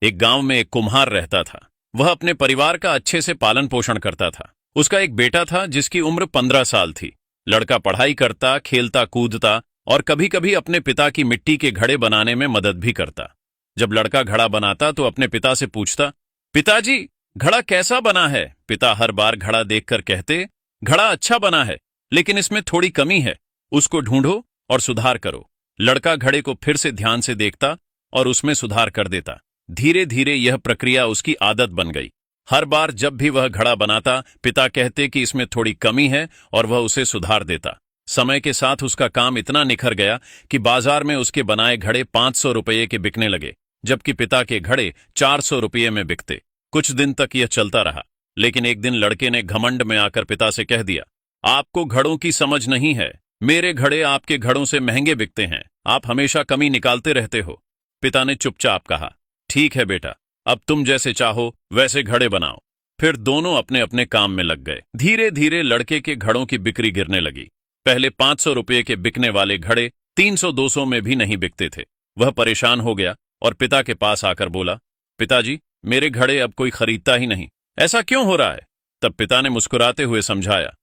एक गांव में एक कुम्हार रहता था। वह अपने परिवार का अच्छे से पालन पोषण करता था। उसका एक बेटा था जिसकी उम्र 15 साल थी। लड़का पढ़ाई करता, खेलता कूदता और कभी कभी अपने पिता की मिट्टी के घड़े बनाने में मदद भी करता। जब लड़का घड़ा बनाता तो अपने पिता से पूछता, पिताजी, घड़ा कैसा बना है? पिता हर बार घड़ा देखकर कहते, घड़ा अच्छा बना है, लेकिन इसमें थोड़ी कमी है, उसको ढूंढो और सुधार करो। लड़का घड़े को फिर से ध्यान से देखता और उसमें सुधार कर देता। धीरे धीरे यह प्रक्रिया उसकी आदत बन गई। हर बार जब भी वह घड़ा बनाता, पिता कहते कि इसमें थोड़ी कमी है और वह उसे सुधार देता। समय के साथ उसका काम इतना निखर गया कि बाजार में उसके बनाए घड़े 500 रुपये के बिकने लगे, जबकि पिता के घड़े 400 रुपये में बिकते। कुछ दिन तक यह चलता रहा, लेकिन एक दिन लड़के ने घमंड में आकर पिता से कह दिया, आपको घड़ों की समझ नहीं है। मेरे घड़े आपके घड़ों से महंगे बिकते हैं। आप हमेशा कमी निकालते रहते हो। पिता ने चुपचाप कहा, ठीक है बेटा, अब तुम जैसे चाहो वैसे घड़े बनाओ। फिर दोनों अपने अपने काम में लग गए। धीरे धीरे लड़के के घड़ों की बिक्री गिरने लगी। पहले 500 रुपये के बिकने वाले घड़े 300-200 में भी नहीं बिकते थे। वह परेशान हो गया और पिता के पास आकर बोला, पिताजी, मेरे घड़े अब कोई खरीदता ही नहीं। ऐसा क्यों हो रहा है? तब पिता ने मुस्कुराते हुए समझाया,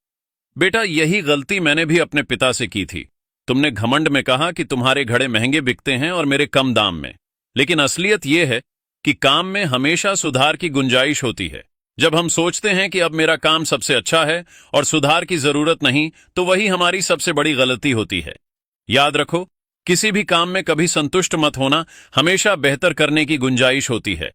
बेटा, यही गलती मैंने भी अपने पिता से की थी। तुमने घमंड में कहा कि तुम्हारे घड़े महंगे बिकते हैं और मेरे कम दाम में, लेकिन असलियत यह है कि काम में हमेशा सुधार की गुंजाइश होती है। जब हम सोचते हैं कि अब मेरा काम सबसे अच्छा है और सुधार की जरूरत नहीं, तो वही हमारी सबसे बड़ी गलती होती है। याद रखो, किसी भी काम में कभी संतुष्ट मत होना, हमेशा बेहतर करने की गुंजाइश होती है।